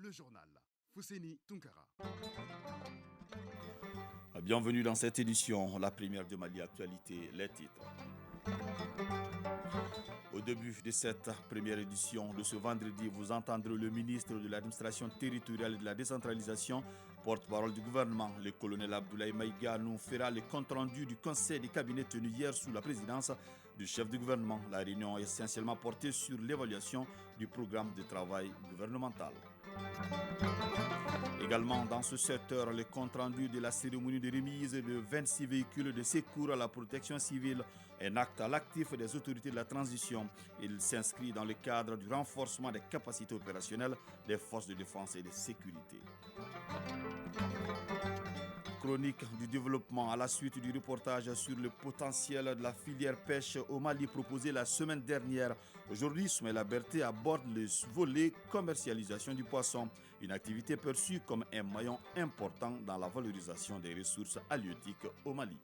le journal. Fousseni Tunkara. Bienvenue dans cette édition, la première de Mali Actualité, les titres. Au début de cette première édition de ce vendredi, vous entendrez le ministre de l'administration territoriale et de la décentralisation, porte-parole du gouvernement, le colonel Abdoulaye Maïga, nous fera le compte-rendu du conseil des cabinets tenu hier sous la présidence du chef du gouvernement. La réunion est essentiellement portée sur l'évaluation du programme de travail gouvernemental. Également dans ce secteur, le compte-rendu de la cérémonie de remise de 26 véhicules de secours à la protection civile, un acte à l'actif des autorités de la transition. Il s'inscrit dans le cadre du renforcement des capacités opérationnelles des forces de défense et de sécurité. Chronique du développement à la suite du reportage sur le potentiel de la filière pêche au Mali proposé la semaine dernière. Aujourd'hui, Soumaïla Berté aborde le volet commercialisation du poisson, une activité perçue comme un maillon important dans la valorisation des ressources halieutiques au Mali.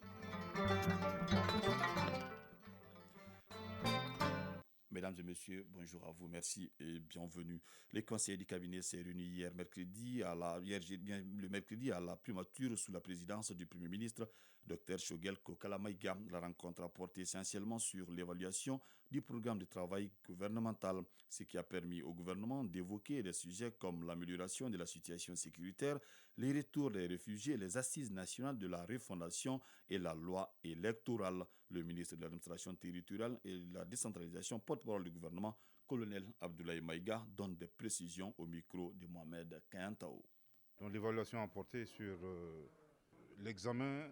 Mesdames et messieurs, bonjour à vous, merci et bienvenue. Le conseil du cabinet s'est réuni hier mercredi le mercredi à la primature sous la présidence du Premier ministre, Dr Choguel Kokala Maïga. La rencontre a porté essentiellement sur l'évaluation du programme de travail gouvernemental, ce qui a permis au gouvernement d'évoquer des sujets comme l'amélioration de la situation sécuritaire, les retours des réfugiés, les assises nationales de la refondation et la loi électorale. Le ministre de l'administration territoriale et de la décentralisation porte-parole du gouvernement, colonel Abdoulaye Maïga, donne des précisions au micro de Mohamed Kayantao. Donc, l'évaluation a porté sur l'examen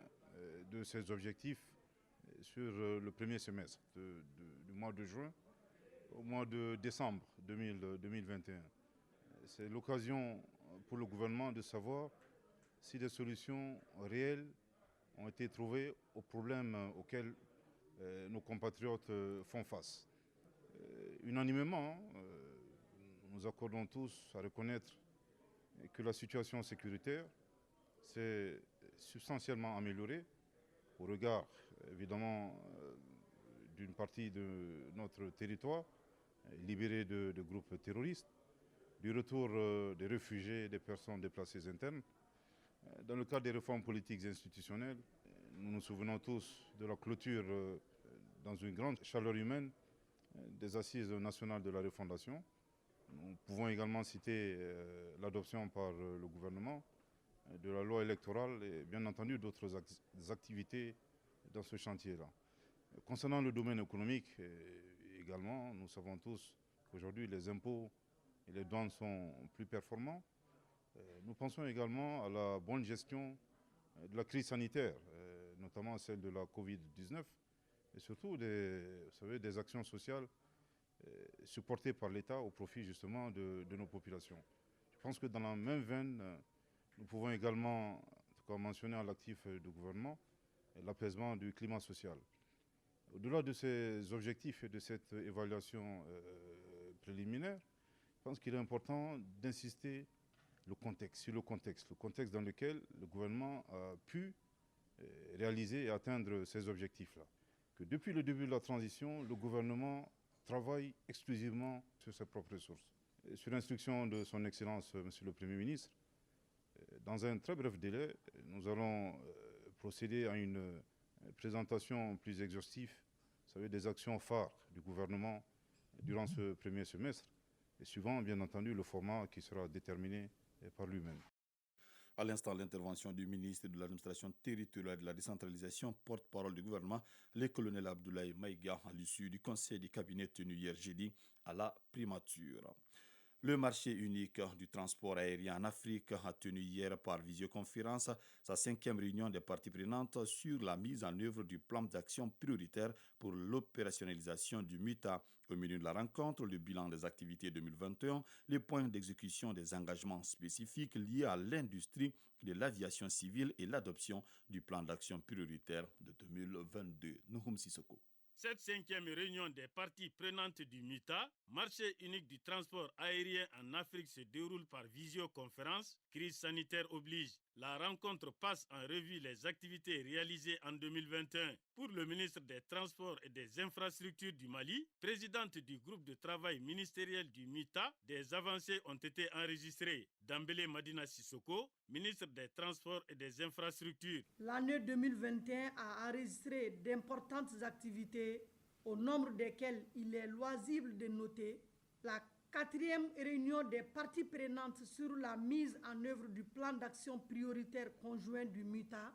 de ces objectifs sur le premier semestre du mois de juin au mois de décembre 2021. C'est l'occasion pour le gouvernement de savoir si des solutions réelles ont été trouvées aux problèmes auxquels nos compatriotes font face. Unanimement, nous accordons tous à reconnaître que la situation sécuritaire s'est substantiellement améliorée au regard, évidemment, d'une partie de notre territoire libéré de groupes terroristes, du retour des réfugiés et des personnes déplacées internes. Dans le cadre des réformes politiques et institutionnelles, nous nous souvenons tous de la clôture dans une grande chaleur humaine des assises nationales de la refondation. Nous pouvons également citer l'adoption par le gouvernement de la loi électorale et bien entendu d'autres activités dans ce chantier-là. Concernant le domaine économique également, nous savons tous qu'aujourd'hui les impôts et les douanes sont plus performants. Nous pensons également à la bonne gestion de la crise sanitaire, notamment celle de la Covid-19, et surtout des actions sociales supportées par l'État au profit justement de nos populations. Je pense que dans la même veine, nous pouvons également en tout cas, mentionner à l'actif du gouvernement l'apaisement du climat social. Au-delà de ces objectifs et de cette évaluation préliminaire, je pense qu'il est important d'insister sur le contexte dans lequel le gouvernement a pu réaliser et atteindre ces objectifs-là. Que depuis le début de la transition, le gouvernement travaille exclusivement sur ses propres ressources. Et sur instruction de son Excellence, Monsieur le Premier ministre, dans un très bref délai, nous allons procéder à une présentation plus exhaustive, vous savez, des actions phares du gouvernement durant ce premier semestre, et suivant bien entendu le format qui sera déterminé par lui-même. À l'instant, l'intervention du ministre de l'administration territoriale et de la décentralisation, porte-parole du gouvernement, le colonel Abdoulaye Maïga, à l'issue du conseil des cabinets tenu hier jeudi à la primature. Le marché unique du transport aérien en Afrique a tenu hier par visioconférence sa 5e réunion des parties prenantes sur la mise en œuvre du plan d'action prioritaire pour l'opérationnalisation du MITA. Au milieu de la rencontre, le bilan des activités 2021, les points d'exécution des engagements spécifiques liés à l'industrie de l'aviation civile et l'adoption du plan d'action prioritaire de 2022. Nouhoum Sissoko. Cette 5e réunion des parties prenantes du MITA, marché unique du transport aérien en Afrique, se déroule par visioconférence. Crise sanitaire oblige. La rencontre passe en revue les activités réalisées en 2021. Pour le ministre des Transports et des Infrastructures du Mali, présidente du groupe de travail ministériel du MITA, des avancées ont été enregistrées. Dambélé Madina Sissoko, ministre des Transports et des Infrastructures. L'année 2021 a enregistré d'importantes activités, au nombre desquelles il est loisible de noter la 4e réunion des parties prenantes sur la mise en œuvre du plan d'action prioritaire conjoint du MITA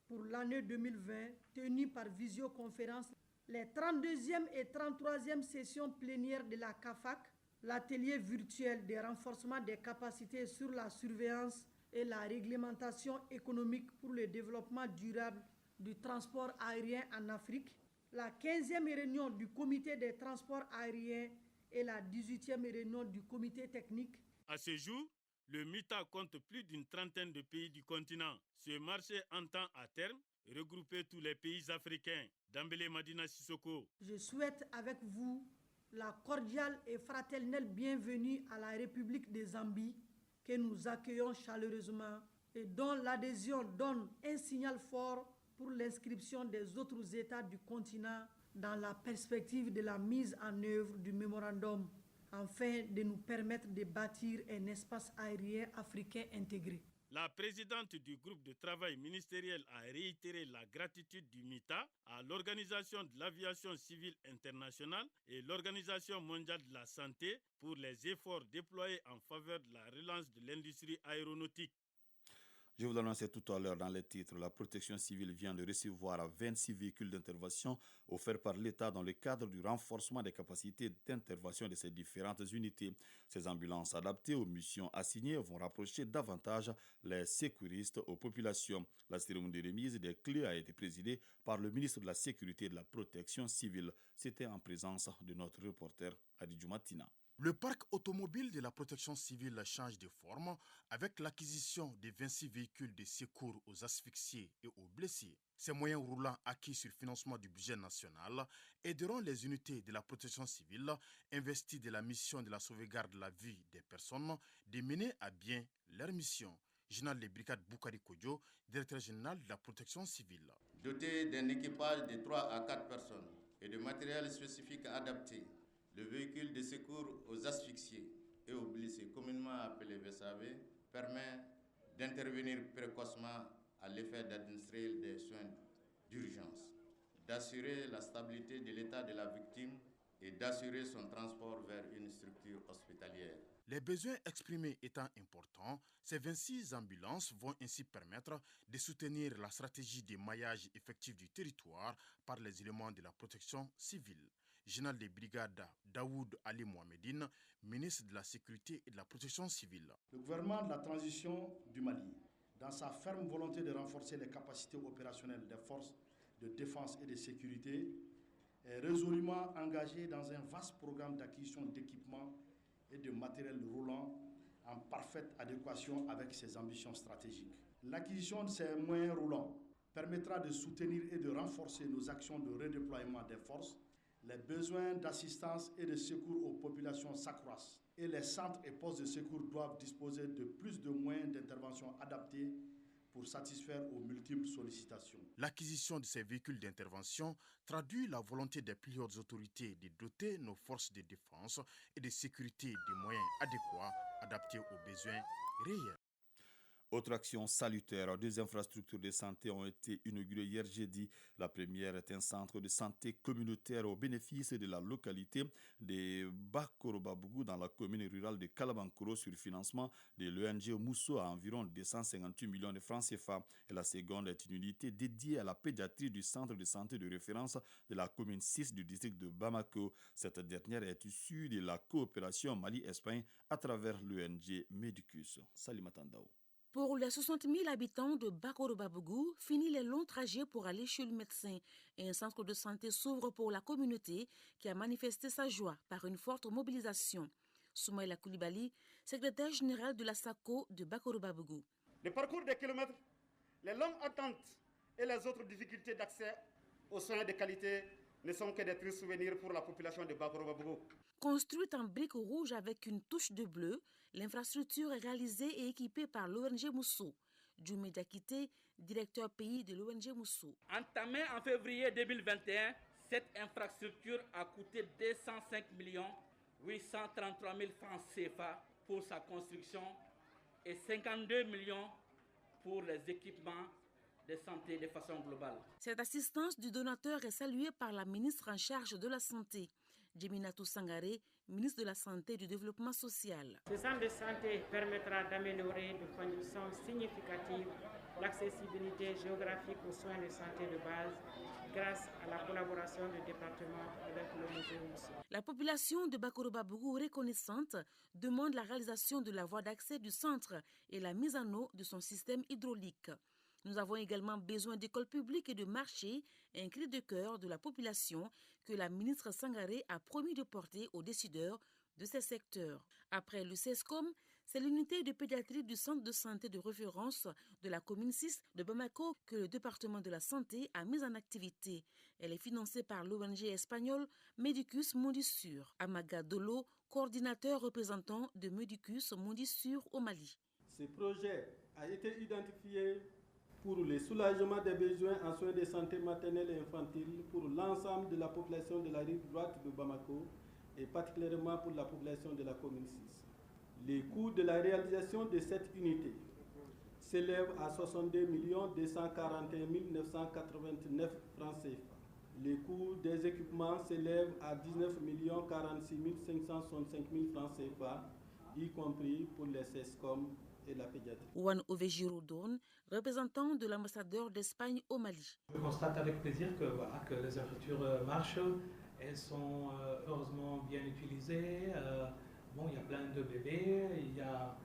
pour l'année 2020, tenue par visioconférence, les 32e et 33e sessions plénières de la CAFAC, l'atelier virtuel de renforcement des capacités sur la surveillance et la réglementation économique pour le développement durable du transport aérien en Afrique, la 15e réunion du comité des transports aériens et la 18e réunion du comité technique. À ce jour, le MITA compte plus d'une trentaine de pays du continent. Ce marché entend à terme regrouper tous les pays africains. Dambélé Madina Sissoko. Je souhaite avec vous la cordiale et fraternelle bienvenue à la République de Zambie, que nous accueillons chaleureusement et dont l'adhésion donne un signal fort pour l'inscription des autres États du continent dans la perspective de la mise en œuvre du mémorandum, afin de nous permettre de bâtir un espace aérien africain intégré. La présidente du groupe de travail ministériel a réitéré la gratitude du MITA à l'Organisation de l'aviation civile internationale et l'Organisation mondiale de la santé pour les efforts déployés en faveur de la relance de l'industrie aéronautique. Je vous l'annonçais tout à l'heure dans les titres. La protection civile vient de recevoir 26 véhicules d'intervention offerts par l'État dans le cadre du renforcement des capacités d'intervention de ces différentes unités. Ces ambulances adaptées aux missions assignées vont rapprocher davantage les sécuristes aux populations. La cérémonie de remise des clés a été présidée par le ministre de la Sécurité et de la Protection civile. C'était en présence de notre reporter Adidjou Matina. Le parc automobile de la protection civile change de forme avec l'acquisition de 26 véhicules de secours aux asphyxiés et aux blessés. Ces moyens roulants acquis sur financement du budget national aideront les unités de la protection civile investies de la mission de la sauvegarde de la vie des personnes de mener à bien leur mission. Général de brigade Boukari Kodjo, directeur général de la protection civile. Doté d'un équipage de 3 à 4 personnes et de matériel spécifique adapté, le véhicule de secours aux asphyxiés et aux blessés, communément appelé VSAV, permet d'intervenir précocement à l'effet d'administrer des soins d'urgence, d'assurer la stabilité de l'état de la victime et d'assurer son transport vers une structure hospitalière. Les besoins exprimés étant importants, ces 26 ambulances vont ainsi permettre de soutenir la stratégie de maillage effectif du territoire par les éléments de la protection civile. Général des brigades Daoud Ali Mohamedine, ministre de la Sécurité et de la Protection civile. Le gouvernement de la transition du Mali, dans sa ferme volonté de renforcer les capacités opérationnelles des forces de défense et de sécurité, est résolument engagé dans un vaste programme d'acquisition d'équipements et de matériel roulant en parfaite adéquation avec ses ambitions stratégiques. L'acquisition de ces moyens roulants permettra de soutenir et de renforcer nos actions de redéploiement des forces. Les besoins d'assistance et de secours aux populations s'accroissent et les centres et postes de secours doivent disposer de plus de moyens d'intervention adaptés pour satisfaire aux multiples sollicitations. L'acquisition de ces véhicules d'intervention traduit la volonté des plus hautes autorités de doter nos forces de défense et de sécurité de moyens adéquats adaptés aux besoins réels. Autre action salutaire, 2 infrastructures de santé ont été inaugurées hier jeudi. La première est un centre de santé communautaire au bénéfice de la localité de Bakorobabougou dans la commune rurale de Kalabankoro sur financement de l'ONG Mousso à environ 258 millions de francs CFA. Et la seconde est une unité dédiée à la pédiatrie du centre de santé de référence de la commune 6 du district de Bamako. Cette dernière est issue de la coopération Mali-Espagne à travers l'ONG Medicus. Salim Atandao. Pour les 60 000 habitants de Bakorobabougou, fini les longs trajets pour aller chez le médecin. Et un centre de santé s'ouvre pour la communauté qui a manifesté sa joie par une forte mobilisation. Soumaïla Koulibaly, secrétaire général de la SACO de Bakorobabougou. Le parcours des kilomètres, les longues attentes et les autres difficultés d'accès aux soins de qualité ne sont que des tristes souvenirs pour la population de Bakoro-Babougou. Construite en briques rouges avec une touche de bleu, l'infrastructure est réalisée et équipée par l'ONG Mousso. Djoumé Diakité, directeur pays de l'ONG Mousso. Entamée en février 2021, cette infrastructure a coûté 205 833 000 francs CFA pour sa construction et 52 millions pour les équipements de santé de façon globale. Cette assistance du donateur est saluée par la ministre en charge de la Santé, Djeminatou Sangaré, ministre de la Santé et du Développement social. Ce centre de santé permettra d'améliorer de façon significative l'accessibilité géographique aux soins de santé de base grâce à la collaboration du département avec l'ONG Mousso. La population de Bakoro-Babougou reconnaissante demande la réalisation de la voie d'accès du centre et la mise en eau de son système hydraulique. Nous avons également besoin d'écoles publiques et de marchés, un cri de cœur de la population que la ministre Sangaré a promis de porter aux décideurs de ces secteurs. Après le CESCOM, c'est l'unité de pédiatrie du centre de santé de référence de la commune 6 de Bamako que le département de la santé a mise en activité. Elle est financée par l'ONG espagnole Medicus Mondisur. Amaga Dolo, coordinateur représentant de Medicus Mondisur au Mali. Ce projet a été identifié pour le soulagement des besoins en soins de santé maternelle et infantile pour l'ensemble de la population de la rive droite de Bamako et particulièrement pour la population de la commune 6. Les coûts de la réalisation de cette unité s'élèvent à 62 241 989 francs CFA. Les coûts des équipements s'élèvent à 19 46 565 francs CFA, y compris pour les CESCOM et la pédiatrie. Juan Ovejiroudon, représentant de l'ambassadeur d'Espagne au Mali. Je constate avec plaisir que les infrastructures marchent. Elles sont heureusement bien utilisées. Il y a plein de bébés, il y a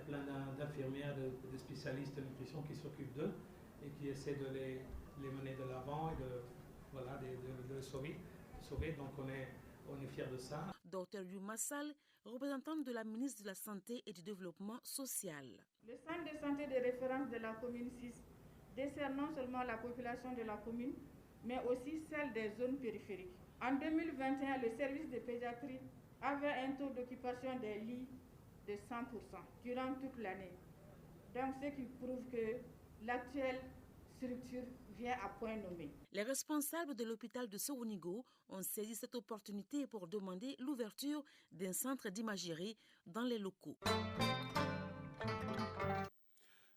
plein d'infirmières, de spécialistes de nutrition qui s'occupent d'eux et qui essaient de les mener de l'avant et de les sauver. Donc on est fiers de ça. Dr Youmassal, représentante de la ministre de la Santé et du Développement social. Le centre de santé de référence de la commune 6 dessert non seulement la population de la commune, mais aussi celle des zones périphériques. En 2021, le service de pédiatrie avait un taux d'occupation des lits de 100% durant toute l'année. Donc, ce qui prouve que l'actuelle structure vient à point nommé. Les responsables de l'hôpital de Soronigo ont saisi cette opportunité pour demander l'ouverture d'un centre d'imagerie dans les locaux.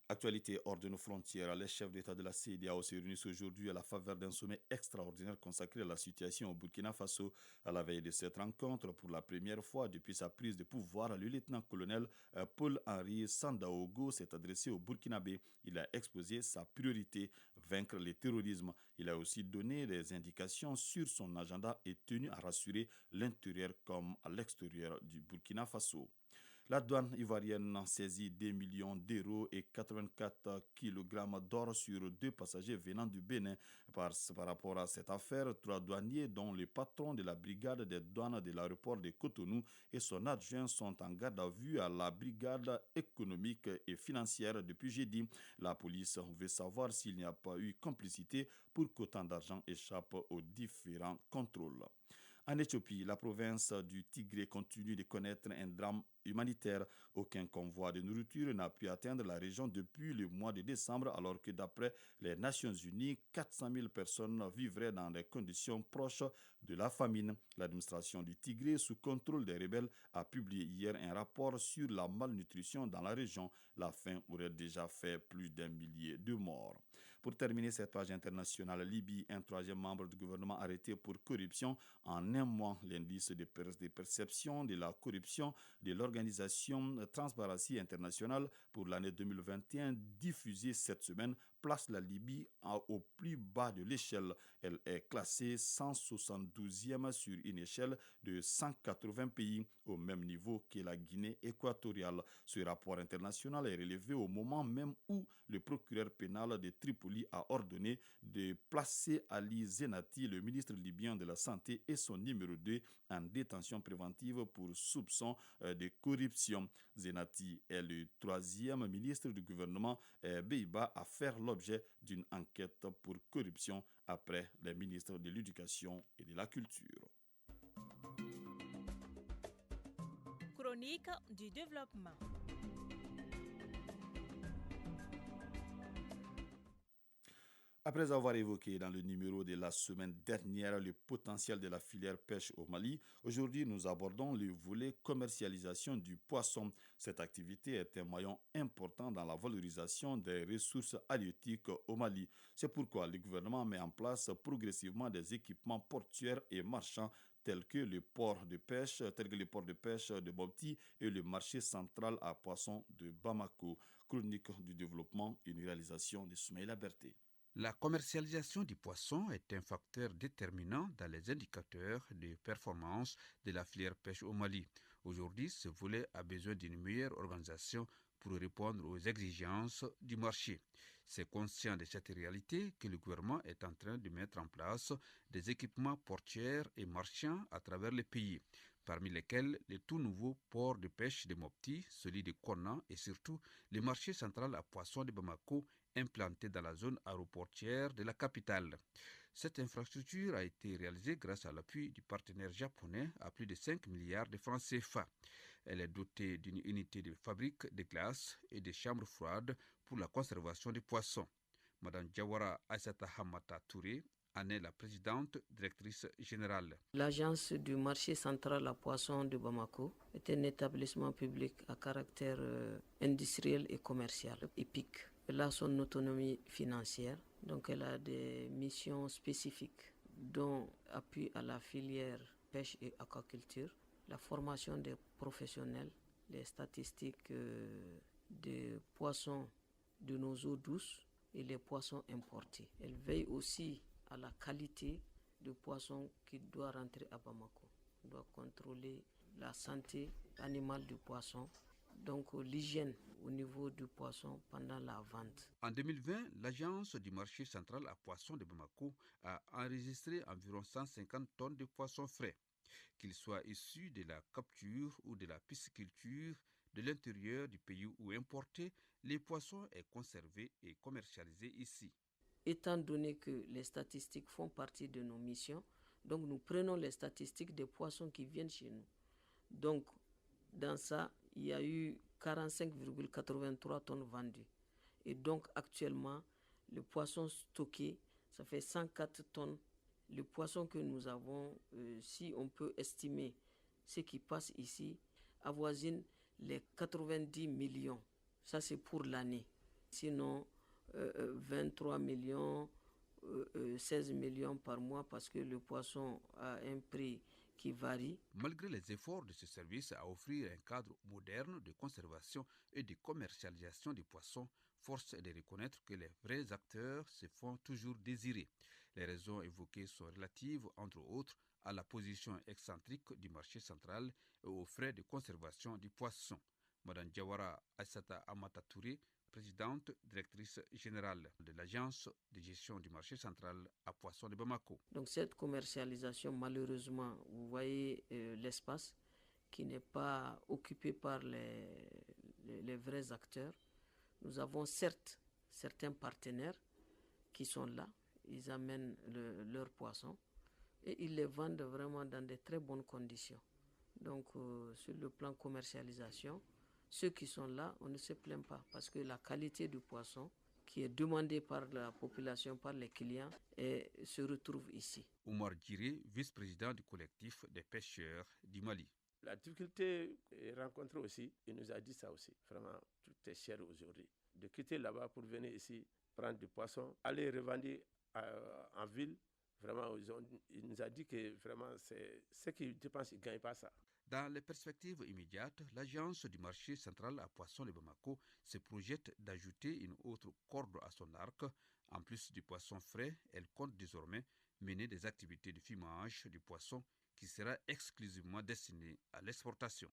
Actualité hors de nos frontières, les chefs d'État de la CEDEAO se réunissent aujourd'hui à la faveur d'un sommet extraordinaire consacré à la situation au Burkina Faso. À la veille de cette rencontre, pour la première fois depuis sa prise de pouvoir, le lieutenant-colonel Paul-Henri Sandaogo s'est adressé au Burkinabé. Il a exposé sa priorité, vaincre le terrorisme. Il a aussi donné des indications sur son agenda et tenu à rassurer l'intérieur comme à l'extérieur du Burkina Faso. La douane ivoirienne saisit 2 millions d'euros et 84 kg d'or sur 2 passagers venant du Bénin. Par rapport à cette affaire, 3 douaniers, dont le patron de la brigade des douanes de l'aéroport de Cotonou et son adjoint, sont en garde à vue à la brigade économique et financière depuis jeudi. La police veut savoir s'il n'y a pas eu complicité pour qu'autant d'argent échappe aux différents contrôles. En Éthiopie, la province du Tigré continue de connaître un drame humanitaire. Aucun convoi de nourriture n'a pu atteindre la région depuis le mois de décembre, alors que d'après les Nations Unies, 400 000 personnes vivraient dans des conditions proches de la famine. L'administration du Tigré, sous contrôle des rebelles, a publié hier un rapport sur la malnutrition dans la région. La faim aurait déjà fait plus d'1 millier de morts. Pour terminer cette page internationale, Libye, un 3e membre du gouvernement arrêté pour corruption en un mois. L'indice de perception de la corruption de l'organisation Transparency International pour l'année 2021 diffusée cette semaine place la Libye au plus bas de l'échelle. Elle est classée 172e sur une échelle de 180 pays, au même niveau que la Guinée équatoriale. Ce rapport international est relevé au moment même où le procureur pénal de Tripoli a ordonné de placer Ali Zenati, le ministre libyen de la Santé, et son numéro 2 en détention préventive pour soupçon de corruption. Zenati est le 3e ministre du gouvernement Beiba à faire l'objet l'objet d'une enquête pour corruption après les ministres de l'Éducation et de la Culture. Chronique du développement. Après avoir évoqué dans le numéro de la semaine dernière le potentiel de la filière pêche au Mali, aujourd'hui nous abordons le volet commercialisation du poisson. Cette activité est un maillon important dans la valorisation des ressources halieutiques au Mali. C'est pourquoi le gouvernement met en place progressivement des équipements portuaires et marchands tels que le port de pêche de Mopti et le marché central à poissons de Bamako. Chronique du développement, une réalisation de Soumaïla Berté. La commercialisation du poisson est un facteur déterminant dans les indicateurs de performance de la filière pêche au Mali. Aujourd'hui, ce volet a besoin d'une meilleure organisation pour répondre aux exigences du marché. C'est conscient de cette réalité que le gouvernement est en train de mettre en place des équipements portuaires et marchands à travers le pays, parmi lesquels le tout nouveau port de pêche de Mopti, celui de Konna et surtout le marché central à poissons de Bamako implanté dans la zone aéroportuaire de la capitale. Cette infrastructure a été réalisée grâce à l'appui du partenaire japonais à plus de 5 milliards de francs CFA. Elle est dotée d'une unité de fabrique de glace et de chambres froides pour la conservation des poissons. Madame Jawara Aissata Hamata Touré en est la présidente directrice générale. L'agence du marché central à poissons de Bamako est un établissement public à caractère industriel et commercial, EPIC. Elle a son autonomie financière, donc elle a des missions spécifiques, dont appui à la filière pêche et aquaculture, la formation des professionnels, les statistiques des poissons de nos eaux douces et les poissons importés. Elle veille aussi à la qualité du poisson qui doit rentrer à Bamako. On doit contrôler la santé animale du poisson, donc l'hygiène au niveau du poisson pendant la vente. En 2020, l'agence du marché central à poissons de Bamako a enregistré environ 150 tonnes de poissons frais, qu'ils soient issus de la capture ou de la pisciculture de l'intérieur du pays ou importés. Les poissons sont conservés et commercialisés ici. Étant donné que les statistiques font partie de nos missions, donc nous prenons les statistiques des poissons qui viennent chez nous. Donc, dans ça, il y a eu 45,83 tonnes vendues. Et donc, actuellement, le poisson stocké, ça fait 104 tonnes. Le poisson que nous avons, si on peut estimer ce qui passe ici, avoisine les 90 millions. Ça, c'est pour l'année. Sinon, 23 millions, 16 millions par mois parce que le poisson a un prix qui varie. Malgré les efforts de ce service à offrir un cadre moderne de conservation et de commercialisation des poissons, force est de reconnaître que les vrais acteurs se font toujours désirer. Les raisons évoquées sont relatives, entre autres, à la position excentrique du marché central et aux frais de conservation du poisson. Madame Jawara Aissata Hamata Touré, présidente directrice générale de l'agence de gestion du marché central à poissons de Bamako. Donc cette commercialisation, malheureusement, vous voyez l'espace qui n'est pas occupé par les vrais acteurs. Nous avons certes certains partenaires qui sont là, ils amènent leurs poissons et ils les vendent vraiment dans de très bonnes conditions. Donc sur le plan commercialisation, ceux qui sont là, on ne se plaint pas parce que la qualité du poisson qui est demandée par la population, par les clients, se retrouve ici. Oumar Djiré, vice-président du collectif des pêcheurs du Mali. La difficulté rencontrée aussi, il nous a dit ça aussi. Vraiment, tout est cher aujourd'hui. De quitter là-bas pour venir ici, prendre du poisson, aller revendre en ville, vraiment, il nous a dit que vraiment, c'est ce qu'ils dépensent, ils ne gagnent pas ça. Dans les perspectives immédiates, l'agence du marché central à poissons de Bamako se projette d'ajouter une autre corde à son arc. En plus du poisson frais, elle compte désormais mener des activités de fumage du poisson qui sera exclusivement destiné à l'exportation.